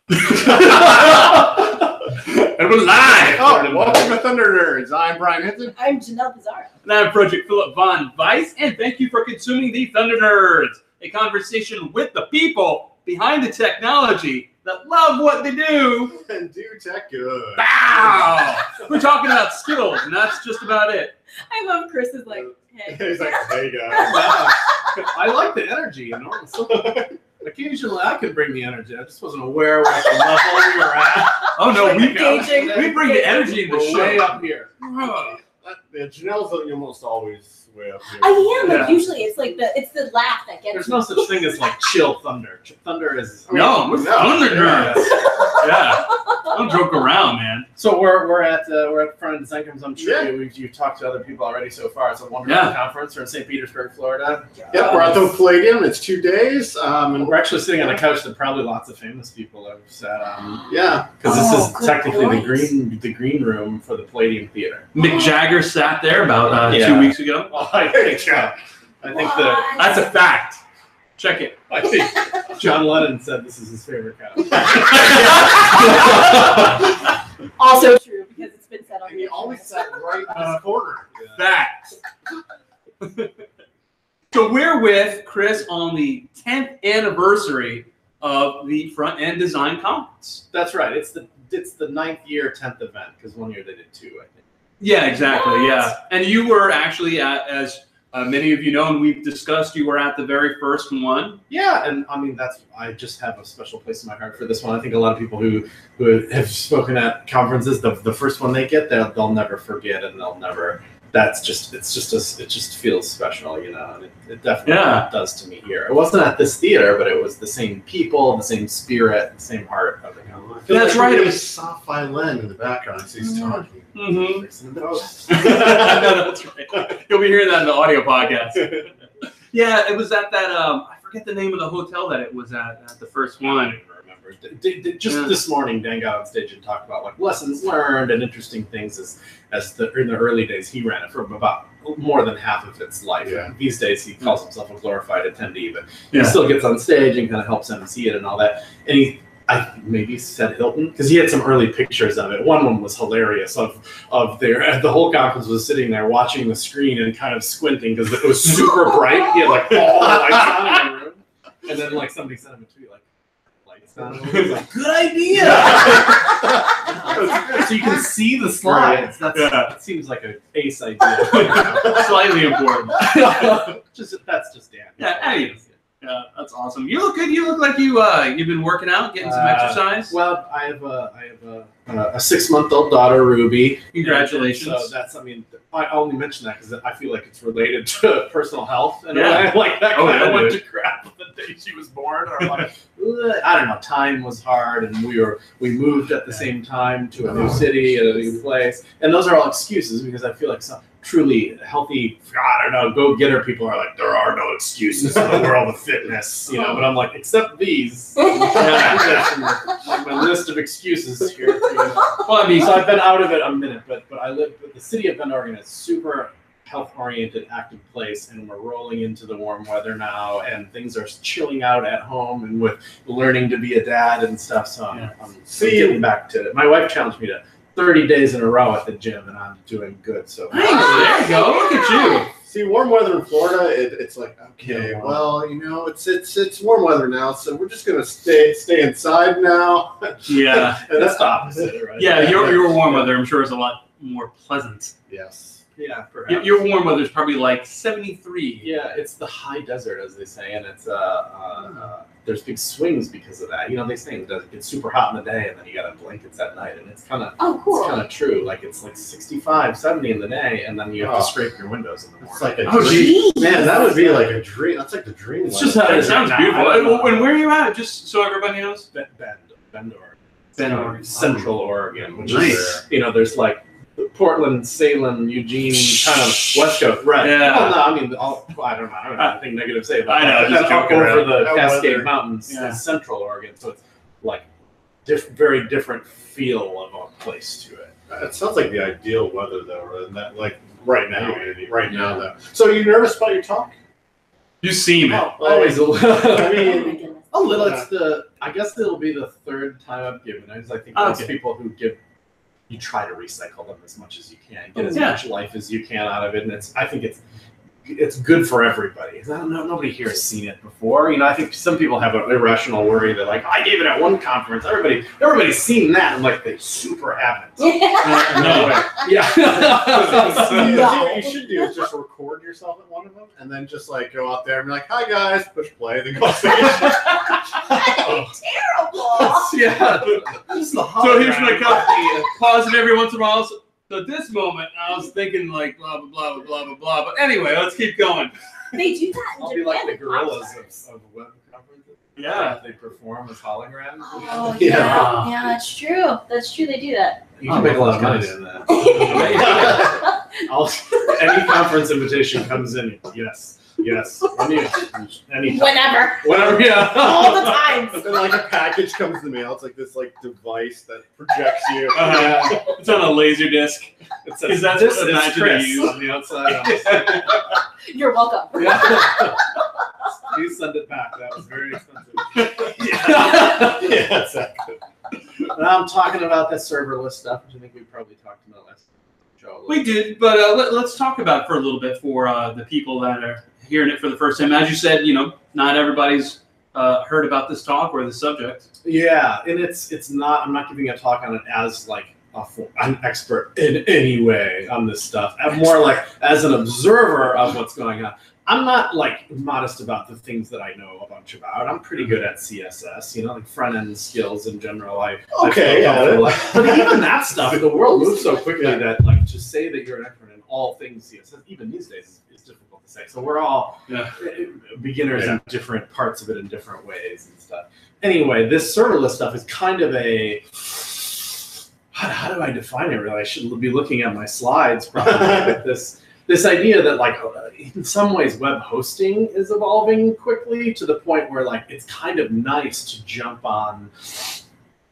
And we're live. Oh, welcome to Thunder Nerds. I'm Brian Hinton. I'm Janelle Pizarro. And I'm Project Philip Von Weiss, and thank you for consuming the Thunder Nerds, a conversation with the people behind the technology that love what they do And do tech good. Wow! We're talking about skills, and that's just about it. I love Chris's like, hey. He's like, hey guys. I like the energy, you know. So occasionally I could bring the energy. I just wasn't aware what the level we were at. Oh no, we bring the Gauging. energy in the We're show. way up here. Yeah, Janelle's almost always way up here. I am, like Yeah. usually it's like it's the laugh that gets There's me. no such thing as like chill thunder. Thunder is No, we're Thunder Yeah. Nerds. Yeah, don't joke around, man. So we're at Front End Design Conference. I'm sure Yeah. you've talked to other people already so far. It's a wonderful conference. We're in St. Petersburg, Florida. Yep, we're at the Palladium. It's 2 days. And we're actually sitting on a couch that probably lots of famous people have sat on. Yeah. Because this is good technically point. the green room for the Palladium Theater. Mick Jagger sat there about Yeah. 2 weeks ago. Well, I think That's a fact. Check it. I think John Lennon said this is his favorite couch. Also true because it's been said on And he always sat right in this corner. Fact. So we're with Chris on the 10th anniversary of the Front End Design Conference. That's right. It's the 9th year, 10th event because 1 year they did 2, I think. Yeah, exactly. What? Yeah, and you were actually at, as many of you know, and we've discussed, you were at the very first one. Yeah, and I mean I just have a special place in my heart for this one. I think a lot of people who have spoken at conferences, the first one they get, they'll never forget, and they'll never. It just feels special, you know, and it definitely does to me here. It wasn't at this theater, but it was the same people, the same spirit, the same heart of the conference. That's right. It was soft violin in the background as he's talking. Mm-hmm. Fixing the toast. That's right. You'll be hearing that in the audio podcast. Yeah, it was at that. I forget the name of the hotel that it was at the first I one. don't even remember. Just this morning, Dan got on stage and talked about like lessons learned and interesting things in the early days he ran it for about more than half of its life. Yeah. And these days he calls himself a glorified attendee, but Yeah. he still gets on stage and kind of helps MC it and all that. And I maybe said Hilton because he had some early pictures of it. One was hilarious of the whole conference was sitting there watching the screen and kind of squinting because it was super bright. He had like all the lights on in the room, and then like somebody sent him a tweet like lights on. He was like, good idea. So you can see the slides. That seems like an ace idea. Slightly important. That's just Dan. Yeah, anyways. Yeah, that's awesome. You look good. You look like you've been working out, getting some exercise. Well, I have a 6-month-old daughter, Ruby. Congratulations. So that's, I mean, I only mention that because I feel like it's related to personal health. And Yeah. like that Oh, kind yeah, of went dude. to crap the day she was born. Or like, I don't know, time was hard and we moved at the same time to a new city, at a new place. And those are all excuses because I feel like some truly healthy, I don't know, go-getter people are like, there are no excuses in the world of fitness, you know, but I'm like, except these. Like my list of excuses here. Well, I mean, so I've been out of it a minute, but I live, but the city of Bend, Oregon is super health-oriented, active place, and we're rolling into the warm weather now, and things are chilling out at home, and with learning to be a dad and stuff, so I'm getting back to it. My wife challenged me to 30 days in a row at the gym, and I'm doing good. So Nice. There you go. Look at you. See, warm weather in Florida, it's like, okay, Yeah. well, you know, it's warm weather now, so we're just gonna stay inside now. Yeah. And that's the opposite, right? Yeah, your warm weather, I'm sure, is a lot more pleasant. Yes. Yeah, perhaps. Your warm weather is probably like 73. Yeah, it's the high desert, as they say, and it's there's big swings because of that. You know, they say it gets super hot in the day, and then you got to blankets at night, and it's kind of cool. true. Like it's like 65, 70 in the day, and then you have to scrape your windows in the morning. It's like a Oh, dream. Man, that would be like a dream. That's like the dream. It's life. just how it sounds I beautiful. don't know. And where are you at? Just so everybody knows. Bend, Oregon. Bend, Oregon. Central Oregon, which Nice. is, you know, there's like Portland, Salem, Eugene, kind of West Coast, right? Yeah. Well, no, I mean, I don't know. I don't have anything negative to say about I know, that. just That's joking over around. the That Cascade weather. Mountains Yeah. is Central Oregon, so it's like very different feel of a place to it. It sounds like the ideal weather, though, rather than that, like right now. Right now, though. So, are you nervous about your talk? You seem it. Always a little. I Oh my mean, goodness. A little. I guess it'll be the third time I've given it. I think most people who give, you try to recycle them as much as you can, get as much life as you can out of it, and I think it's good for everybody. I don't know, nobody here has seen it before. I think some people have an irrational worry that like, I gave it at one conference, everybody's seen that, and like they super haven't. No way. Yeah. What you should do is just record yourself at one of them, and then just like go out there and be like, "Hi guys," push play, then go stage. Terrible. Yeah. So here's my copy. Pause it every once in a while. So at this moment, I was thinking like blah blah blah blah blah blah. But anyway, let's keep going. They do that in I'll Japan. be like the with gorillas rock of web conferences. Yeah. They perform as holograms. Oh Yeah. yeah, that's true. That's true. They do that. You can make a lot of money doing that. Any conference invitation comes in. Yes. Anytime. Whenever. Yeah. All the time. And then like a package comes in the mail. It's like this like device that projects you. It's on a laser disc. It Is says, that this what is Imagine Chris they use? on the outside. You're welcome. Yeah. Please send it back. That was very expensive. Yeah, exactly. And I'm talking about the serverless stuff, which I think we probably talked about last show. We did, but let's talk about it for a little bit for the people that are hearing it for the first time. As you said, not everybody's heard about this talk or the subject. Yeah, and it's not. I'm not giving a talk on it as like an expert in any way on this stuff. I'm more like as an observer of what's going on. I'm not like modest about the things that I know a bunch about. I'm pretty good at CSS, like front end skills in general. But even that stuff, the world moves so quickly that like to say that you're an expert in all things CSS, even these days, is difficult to say. So we're all beginners in different parts of it in different ways and stuff. Anyway, this serverless stuff is kind of a, how do I define it really? I should be looking at my slides probably with this idea that like in some ways web hosting is evolving quickly to the point where like it's kind of nice to jump on,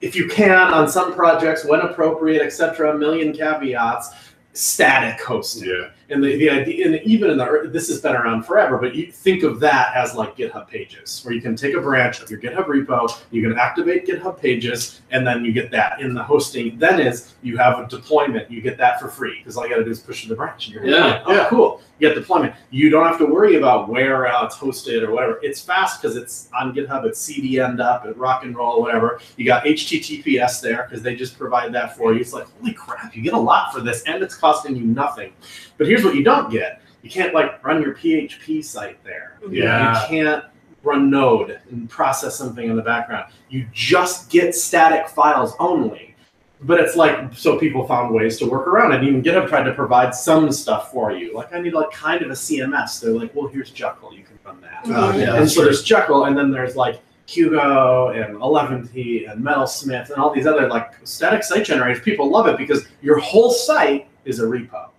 if you can, on some projects when appropriate, etc. A million caveats, static hosting. Yeah. And the idea, and even in this has been around forever, but you think of that as like GitHub Pages, where you can take a branch of your GitHub repo, you can activate GitHub Pages, and then you get that in the hosting. Then you have a deployment, you get that for free, because all you got to do is push to the branch. And you're cool. You get deployment. You don't have to worry about where it's hosted or whatever. It's fast because it's on GitHub, it's CDN'd up, at rock and roll, whatever. You got HTTPS there because they just provide that for you. It's like, holy crap, you get a lot for this, and it's costing you nothing. But here's what you don't get. You can't like run your PHP site there. Yeah. You can't run Node and process something in the background. You just get static files only. But it's like, so people found ways to work around it. And even GitHub tried to provide some stuff for you. Like I need like kind of a CMS. They're like, well, here's Jekyll. You can run that. And so there's Jekyll, and then there's like Hugo and 11T and Metalsmith and all these other like static site generators. People love it because your whole site is a repo.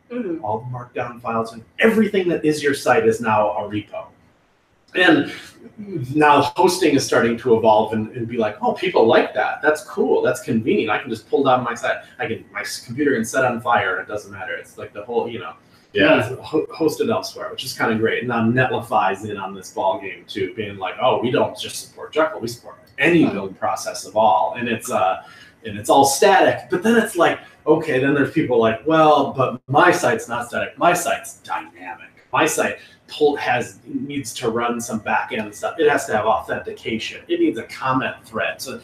All the markdown files and everything that is your site is now a repo. And now hosting is starting to evolve and be like, oh, people like that. That's cool. That's convenient. I can just pull down my site. My computer can set on fire and it doesn't matter. It's like the whole, it's hosted elsewhere, which is kind of great. And now Netlify's in on this ball game too, being like, oh, we don't just support Jekyll, we support any build process of all. And it's all static. But then it's like, okay, then there's people like, well, but my site's not static. My site's dynamic. My site needs to run some back-end stuff. It has to have authentication. It needs a comment thread. So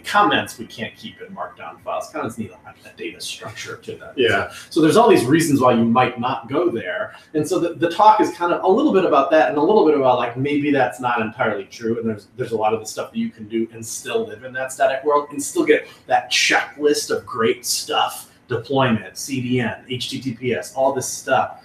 comments we can't keep in markdown files. Comments need a data structure to them. Yeah. So there's all these reasons why you might not go there. And so the talk is kind of a little bit about that and a little bit about like maybe that's not entirely true. And there's a lot of the stuff that you can do and still live in that static world and still get that checklist of great stuff, deployment, CDN, HTTPS, all this stuff.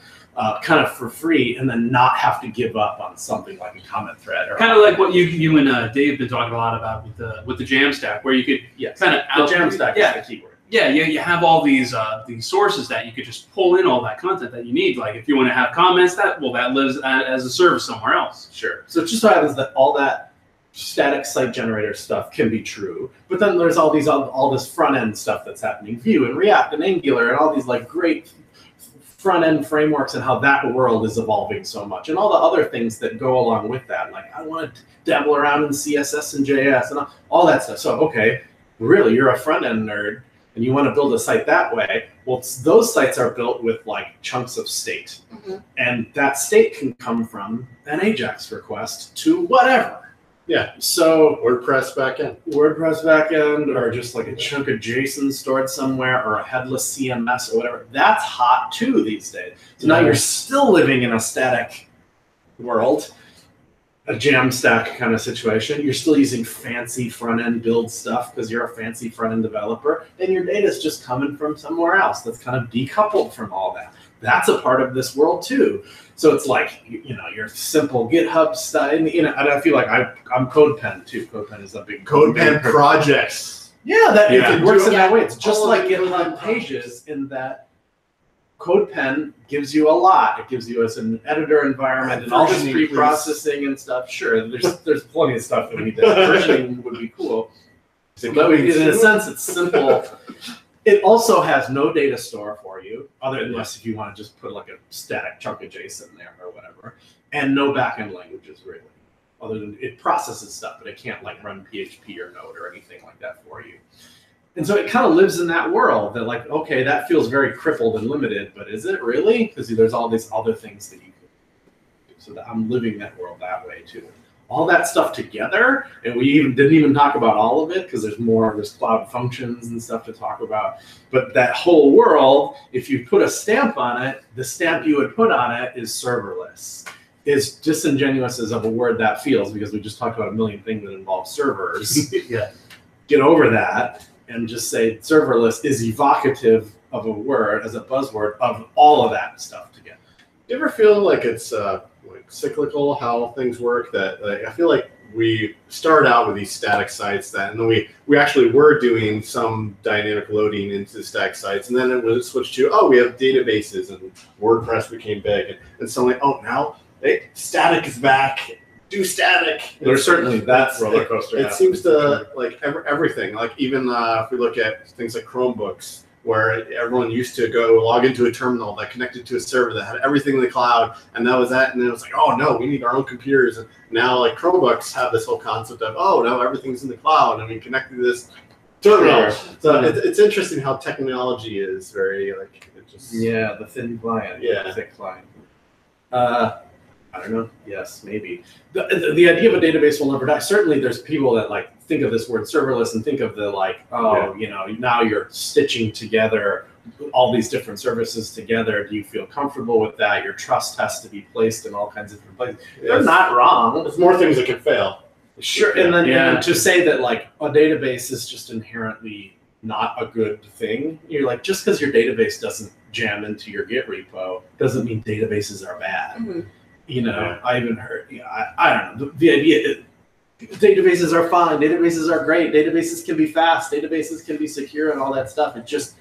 Kind of for free, and then not have to give up on something like a comment thread. Or kind of like what you and Dave been talking a lot about with the Jamstack, where you could kind of the Jamstack is the keyword. Yeah, you have all these sources that you could just pull in all that content that you need. Like if you want to have comments, that lives as a service somewhere else. Sure. So it just so happens that all that static site generator stuff can be true, but then there's all this front end stuff that's happening, Vue and React and Angular and all these like great front-end frameworks and how that world is evolving so much, and all the other things that go along with that. Like, I want to dabble around in CSS and JS and all that stuff. So, okay, really, you're a front-end nerd, and you want to build a site that way. Well, those sites are built with like chunks of state, and that state can come from an AJAX request to whatever. Yeah. So WordPress backend, or just like a chunk of JSON stored somewhere, or a headless CMS or whatever. That's hot too these days. So now you're still living in a static world, a Jamstack kind of situation. You're still using fancy front-end build stuff because you're a fancy front-end developer, and your data is just coming from somewhere else that's kind of decoupled from all that. That's a part of this world too. So it's like, you know, your simple GitHub stuff, and, you know, and I feel like I'm CodePen too. CodePen is a big CodePen projects. Yeah, it works in that way. It's just all like of the GitHub CodePen pages in that CodePen gives you a lot. It gives you as an editor environment and all this Versioning, pre-processing and stuff. Sure, there's plenty of stuff that we need to versioning would be cool. But in a sense, it's simple. It also has no data store for you, unless if you want to just put like a static chunk of JSON there or whatever, and no backend languages really, other than it processes stuff, but it can't like run PHP or Node or anything like that for you. And so it kind of lives in that world that like, okay, that feels very crippled and limited, but is it really? Because there's all these other things that you can do. So that I'm living that world that way too. All that stuff together, and we didn't even talk about all of it because there's cloud functions and stuff to talk about. But that whole world, if you put a stamp on it, the stamp you would put on it is serverless. As disingenuous as of a word that feels, because we just talked about a million things that involve servers. Yeah. Get over that and just say serverless is evocative of a word as a buzzword of all of that stuff together. Do you ever feel like it's like cyclical how things work? That like, I feel like we start out with these static sites and then we actually were doing some dynamic loading into static sites, and then it was switched to, we have databases, and WordPress became big, and suddenly, now static is back. Do static. There's certainly that roller coaster. It seems to like everything. Like even if we look at things like Chromebooks, where everyone used to go log into a terminal that connected to a server that had everything in the cloud, and that was that. And then it was like, oh no, we need our own computers. And now like Chromebooks have this whole concept of, now everything's in the cloud, and we connected to this terminal. So it's interesting how technology is very like it just the thin client, the thick client. I don't know. Yes, maybe. The idea of a database will never die. Certainly, there's people that like think of this word serverless and think of the like, now you're stitching together all these different services together. Do you feel comfortable with that? Your trust has to be placed in all kinds of different places. Yes. They're not wrong. There's more things that could fail. Sure, and then and to say that like a database is just inherently not a good thing. You're like, just because your database doesn't jam into your Git repo doesn't mean databases are bad. Mm-hmm. I even heard, I don't know, the idea, databases are fine, databases are great, databases can be fast, databases can be secure and all that stuff. It just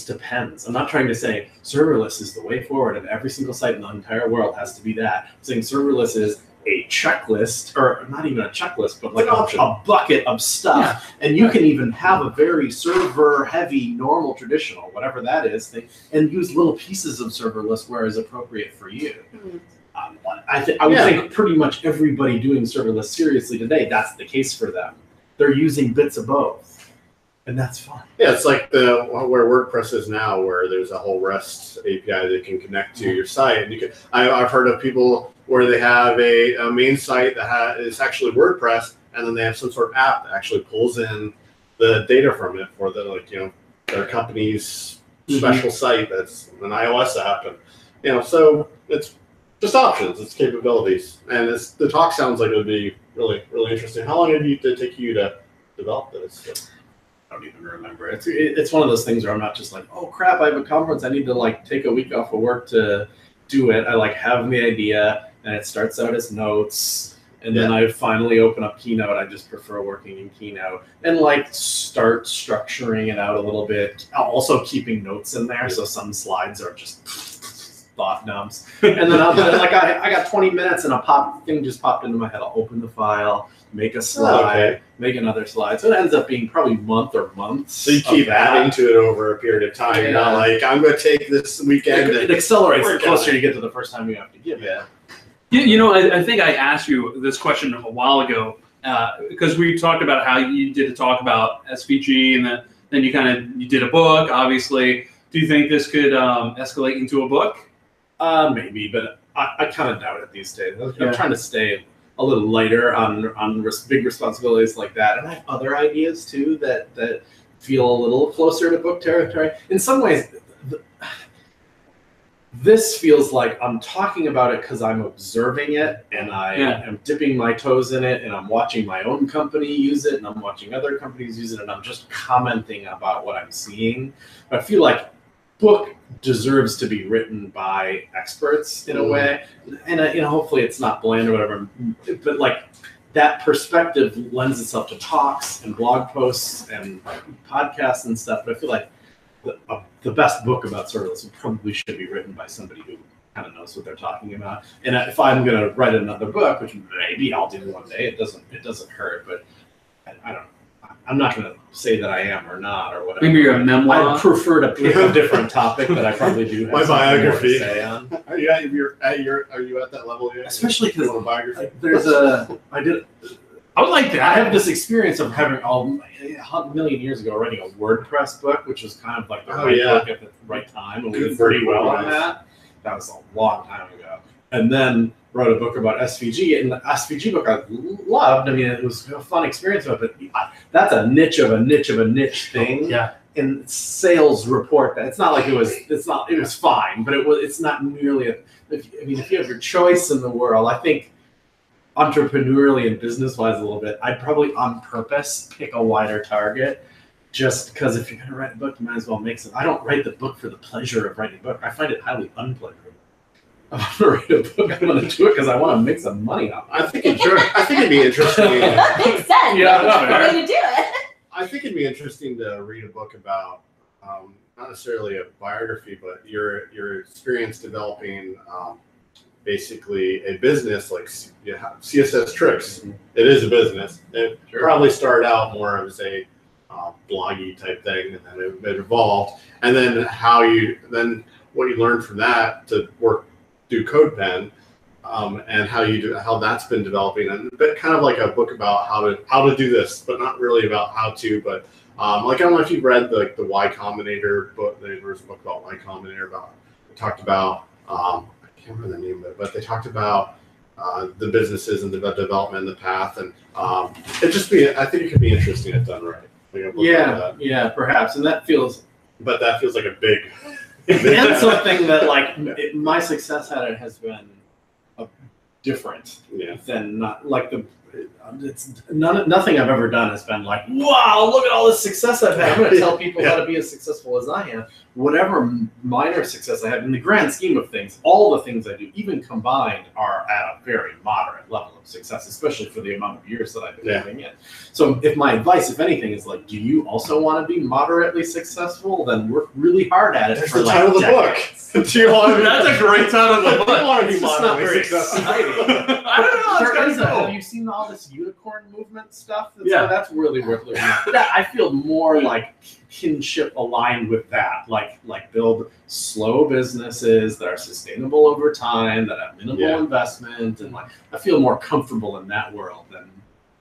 depends. I'm not trying to say serverless is the way forward and every single site in the entire world has to be that. I'm saying serverless is a checklist, or not even a checklist, but like a bucket of stuff. Yeah. And you can even have a very server-heavy, normal, traditional, whatever that is, thing, and use little pieces of serverless where is appropriate for you. Mm-hmm. I would think pretty much everybody doing serverless seriously today, that's the case for them. They're using bits of both. And that's fine. Yeah, it's like where WordPress is now, where there's a whole REST API that can connect to your site. And I've heard of people where they have a main site that is actually WordPress, and then they have some sort of app that actually pulls in the data from it for their company's special site that's an iOS app, and so it's just options, it's capabilities, and the talk sounds like it would be really, really interesting. How long did it take you to develop this? I don't even remember. It's one of those things where I'm not just like, oh crap, I have a conference, I need to like take a week off of work to do it. I like have the idea, and it starts out as notes, and then I finally open up Keynote. I just prefer working in Keynote, and like start structuring it out a little bit. Also keeping notes in there, so some slides are just thought dumps. And then I got 20 minutes and a thing just popped into my head. I'll open the file, make a slide, make another slide. So it ends up being probably month or months. So you keep adding to it over a period of time. You're not like, I'm going to take this weekend. It accelerates the closer you get to the first time you have to give it. You know, I think I asked you this question a while ago because we talked about how you did a talk about SVG and then you did a book, obviously. Do you think this could escalate into a book? Maybe, but I kind of doubt it these days. I'm trying to stay a little lighter on big responsibilities like that. And I have other ideas too that feel a little closer to book territory. In some ways, this feels like I'm talking about it because I'm observing it and I am dipping my toes in it and I'm watching my own company use it and I'm watching other companies use it and I'm just commenting about what I'm seeing. But I feel like book deserves to be written by experts in a way, and hopefully it's not bland or whatever. But like that perspective lends itself to talks and blog posts and podcasts and stuff. But I feel like the best book about serverless probably should be written by somebody who kind of knows what they're talking about. And if I'm going to write another book, which maybe I'll do one day, it doesn't hurt. But I don't know. I'm not going to say that I am or not or whatever. Maybe you're a memoir. I prefer to pick a different topic that I probably do have my biography. More to say on. Are you at that level yet? Especially because biography. I would like that. I have this experience of having a million years ago writing a WordPress book, which was kind of like the book at the right time, and we did pretty well on that. That was a long time ago. And then wrote a book about SVG, and the SVG book I loved. I mean, it was a fun experience, but that's a niche of a niche of a niche thing. Yeah. And sales report that it's not like it was. It was fine, but it's not nearly. If you have your choice in the world, I think entrepreneurially and business wise a little bit, I'd probably on purpose pick a wider target. Just because if you're going to write a book, you might as well make some. I don't write the book for the pleasure of writing a book. I find it highly unpleasurable. I want to write a book. I'm going to do it because I want to make some money off it. I think it'd be interesting. That makes sense. Yeah, That's the way to do it. I think it'd be interesting to read a book about not necessarily a biography, but your experience developing basically a business like CSS-Tricks. It is a business. It probably started out more as a bloggy type thing, and then it evolved. And then what you learned from that to do CodePen, and how that's been developing, and a bit kind of like a book about how to do this, but not really about how to. But like I don't know if you've read the Y Combinator book. There's a book about Y Combinator they talked about I can't remember the name of it, but they talked about the businesses and the development and the path, and I think it could be interesting if done right. Yeah, perhaps, and that feels like a big. And something that my success at it has been different than not like nothing I've ever done has been like, wow, look at all this success I've had. I'm going to tell people how to be as successful as I am. Whatever minor success I have, in the grand scheme of things, all the things I do, even combined, are at a very moderate level of success, especially for the amount of years that I've been doing it. So if my advice, if anything, is like, do you also want to be moderately successful? Then work really hard at it. That's the title of the book. That's a great title of the book. I want to be moderately successful. I don't know. Have you seen all this unicorn movement stuff? That's really worth looking at. I feel more like kinship aligned with that. Like build slow businesses that are sustainable over time, that have minimal investment, and I feel more comfortable in that world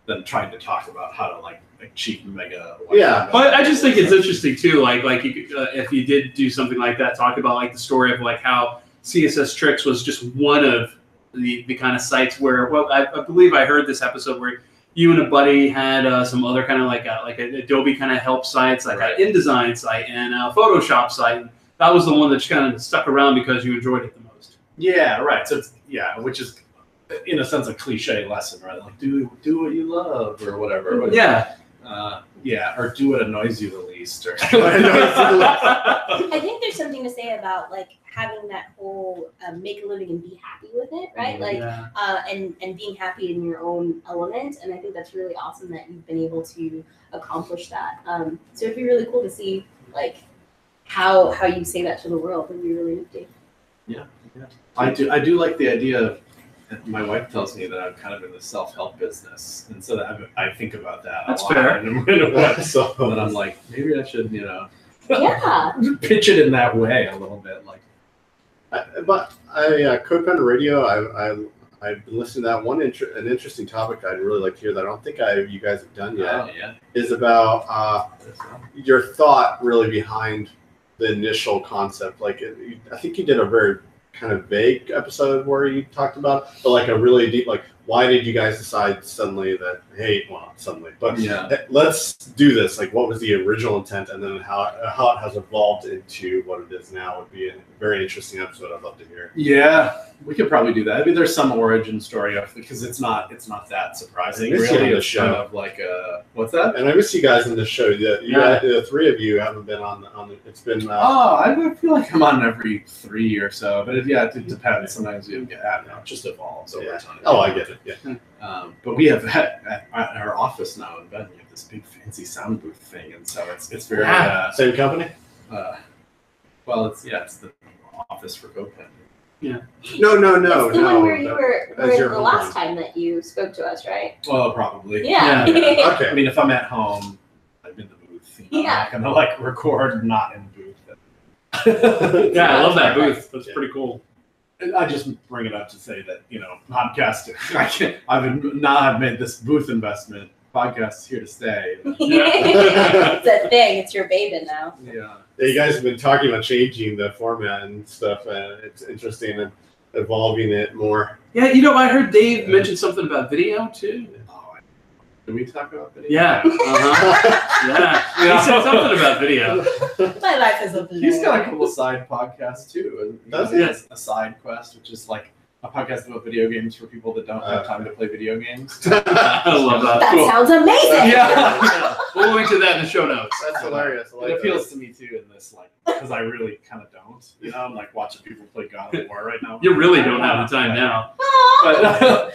than trying to talk about how to achieve mega. But I just think it's interesting too. If you did do something like that, talk about the story of how CSS-Tricks was just one of the kind of sites where, I believe I heard this episode where you and a buddy had some other kind of like an Adobe kind of help sites, an InDesign site and a Photoshop site. And that was the one that just kind of stuck around because you enjoyed it the most. Yeah, right. So which is in a sense a cliche lesson, right? Like do what you love or whatever. Yeah. Or do what annoys you the least. Or I think there's something to say about having that whole make a living and be happy with it, right? And being happy in your own element. And I think that's really awesome that you've been able to accomplish that. So it'd be really cool to see how you say that to the world. It'd be really nifty. I do like the idea of. My wife tells me that I'm kind of in the self-help business, and so that I think about that. That's a lot. fair. And so that I'm like, maybe I should, Yeah. pitch it in that way a little bit, like. But CodePen Radio, I've been listening to that one. An interesting topic I'd really like to hear that I don't think you guys have done yet is about your thought really behind the initial concept. Like I think you did a very kind of vague episode where you talked about, but like a really deep, like, why did you guys decide suddenly that, hey, well, not suddenly, but let's do this? Like, what was the original intent, and then how it has evolved into what it is now would be a very interesting episode. I'd love to hear. Yeah, we could probably do that. I mean, there's some origin story of, because it's not that surprising. Really, it's show. Kind of like what's that? And I miss you guys in the show. The three of you haven't been on the. It's been. I feel like I'm on every 3 or so, but it depends. Sometimes you get, I don't know, it just evolves over time. Oh, I get it. Yeah. But we have at our office now in Bend, we have this big fancy sound booth thing, and so it's very same company. Well, it's the office for CodePen. No. It's the one where you were the last time that you spoke to us, right? Well, probably. Yeah. Okay. I mean, if I'm at home, I'm in the booth. I'm not gonna like record not in the booth. Yeah, I love that booth. That's pretty cool. I just bring it up to say that, podcasting. I've made this booth investment. Podcast is here to stay. It's a thing. It's your baby now. Yeah. You guys have been talking about changing the format and stuff, and it's interesting and evolving it more. Yeah, I heard Dave mention something about video too. Did we talk about video? Yeah. Yeah. He said something about video. My life is a blur. He's got a couple side podcasts too. Does he? Yes. A side quest, which is like a podcast about video games for people that don't have time to play video games. I love that. That sounds amazing. Yeah. We'll link to that in the show notes. That's hilarious. It appeals to me too in this, because I really kind of don't. I'm like watching people play God of War right now. You really don't have the time now. But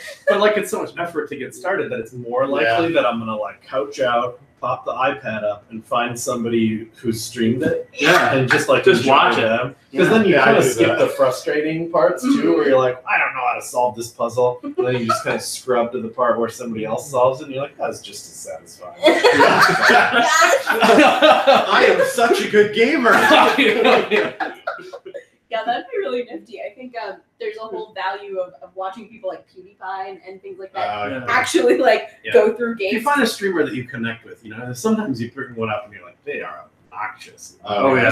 it's so much effort to get started that it's more likely that I'm gonna couch out, pop the iPad up, and find somebody who's streamed it. Yeah. And just watch it. Because then you kind of skip the frustrating parts too, where you're like, I don't know how to solve this puzzle. And then you just kind of scrub to the part where somebody else solves it, and you're like, that's just as satisfying. I am such a good gamer. Yeah, that'd be really nifty. I think there's a whole value of watching people like PewDiePie and things like that actually go through games. If you find a streamer that you connect with, sometimes you bring one up and you're like, they are obnoxious. Oh yeah.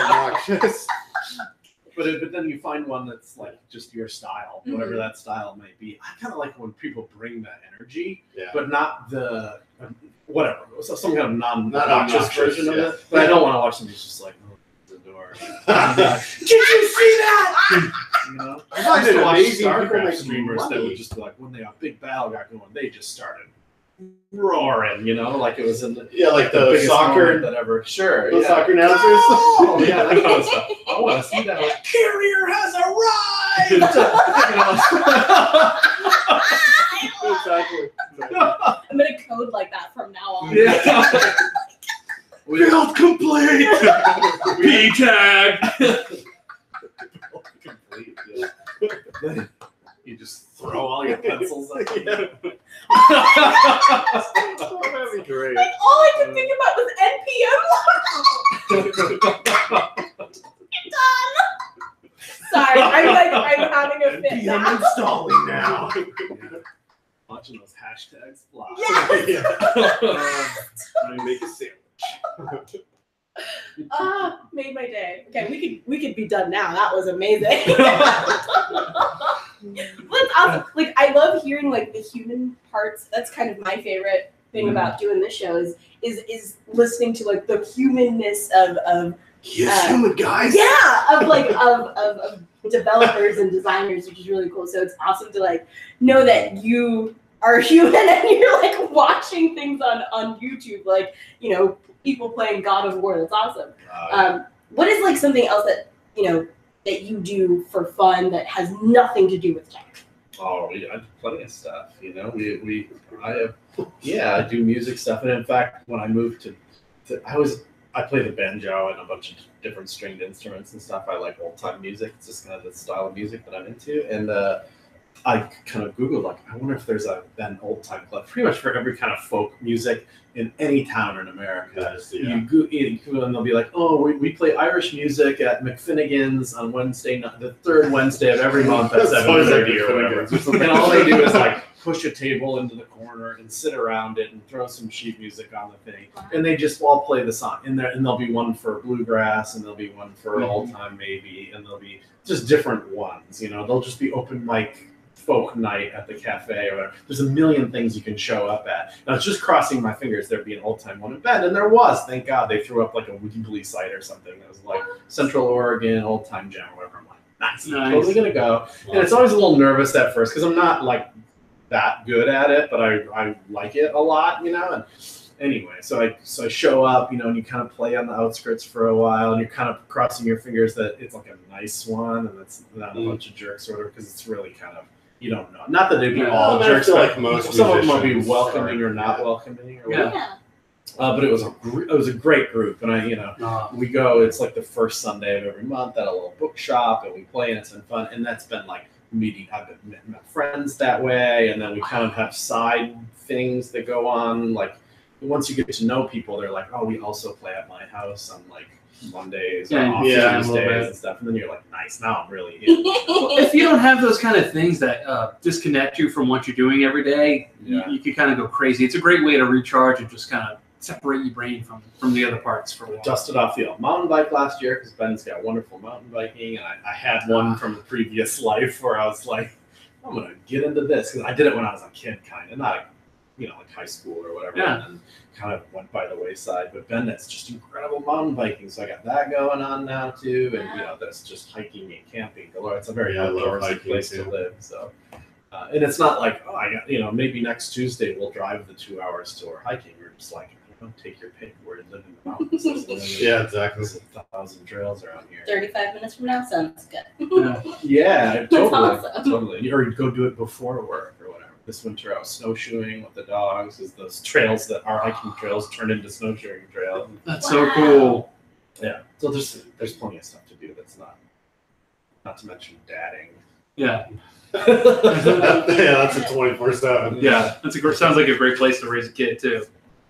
Obnoxious. But then you find one that's just your style, whatever that style might be. I kind of like when people bring that energy, but not the whatever. So some kind of non-obnoxious version of it. But I don't want to watch somebody just the door. Did you see that? I find it amazing StarCraft people streamers that would just be when they have a big battle got going, they just started roaring, like it was in the the soccer that ever. Sure, the soccer announcers. Oh, yeah, that kind of stuff. I want to see that. Carrier has arrived. Exactly. I'm gonna code like that from now on. Yeah. Build complete. P tag. Complete. Yeah. You just throw all your pencils at That'd be great. All I could think about was NPM. Done. Sorry, I'm having a fit NPM now. installing now. Watching those hashtags fly. Trying to make a sandwich. Made my day. Okay, we could be done now. That was amazing. That's awesome. I love hearing the human parts. That's kind of my favorite thing about doing this show is listening to the humanness of human guys. Yeah, of developers and designers, which is really cool. So it's awesome to know that you are human and you're watching things on YouTube, people playing God of War. That's awesome. What is something else that that you do for fun that has nothing to do with tech? Oh yeah, I do plenty of stuff. I do music stuff, and in fact, when I moved to I was I play the banjo and a bunch of different stringed instruments and stuff. I like old time music. It's just kind of the style of music that I'm into. And I kind of Googled, like, I wonder if there's an old time club pretty much for every kind of folk music in any town in America. You go and they'll be like, oh, we play Irish music at McFinnigan's on Wednesday night, the third Wednesday of every month at 7:30 or whatever. And all they do is like push a table into the corner and sit around it and throw some sheet music on the thing. And they just all play the song in there. And there'll be one for bluegrass and there'll be one for old time maybe. And there'll be just different ones, you know, they'll just be open mic folk night at the cafe or whatever. There's a million things you can show up at. And I was just crossing my fingers there'd be an old time one in Bend, and there was. Thank God they threw up like a Weebly site or something that was like Central Oregon old time jam or whatever. I'm like, nice. I'm totally gonna go. And it's always a little nervous at first because I'm not like that good at it, but I like it a lot, you know. And anyway, so I show up, you know, and you kind of play on the outskirts for a while, and you're kind of crossing your fingers that it's like a nice one and it's not a bunch of jerks or whatever, because it's really kind of, you don't know. Not that they'd be all jerks, but like some of them will be welcoming or not welcoming or whatever. Yeah. But it was a great group, and we go. It's like the first Sunday of every month at a little bookshop, and we play, and it's been fun. And that's been like I've met friends that way, and then we kind of have side things that go on. Like once you get to know people, they're like, oh, we also play at my house on like Mondays or off Tuesdays and stuff, and then you're like, nice, now I'm really in. Well, if you don't have those kind of things that disconnect you from what you're doing every day, you can kind of go crazy. It's a great way to recharge and just kind of separate your brain from the other parts for a while. Dusted off the mountain bike last year because Ben's got wonderful mountain biking, and I had one from a previous life where I was like, I'm gonna get into this, because I did it when I was a kid, kind of not like high school or whatever, and then kind of went by the wayside. But Ben, that's just incredible mountain biking, so I got that going on now too, and that's just hiking and camping galore. It's a very outdoorsy place to live. So, and it's not like maybe next Tuesday we'll drive the 2 hours to our hiking. We're just like, take your pick where you live in the mountains. Yeah, exactly. There's 1,000 trails around here. 35 minutes from now sounds good. Yeah, totally. Awesome. Totally. Or you go do it before work or whatever. This winter I was snowshoeing with the dogs, because those trails that are hiking trails turned into snowshoeing trails. That's so cool. Yeah. So there's plenty of stuff to do that's not to mention dadding. Yeah. That's a 24/7. Yeah, sounds like a great place to raise a kid too.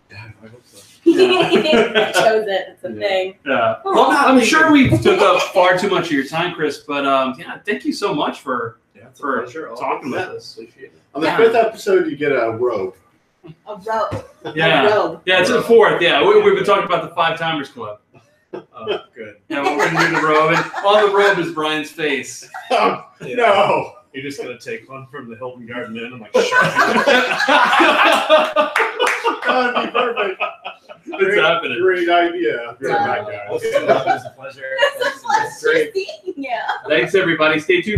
Yeah, I hope so. I chose it. It's a thing. Yeah. Well, I'm sure we took up far too much of your time, Chris, but thank you so much for talking with us. On the 5th episode, you get a robe. A robe. Yeah. A robe. Yeah, it's the 4th. Yeah, we've been talking about the 5 Timers Club. Oh, good. Yeah, we're gonna do the robe, and on the robe is Brian's face. No. You're just gonna take one from the Hilton Garden Inn and like That'd be perfect. It's happening. Great idea. Great guys. It was a pleasure. It's a pleasure. Great. Yeah. Thanks, everybody. Stay tuned.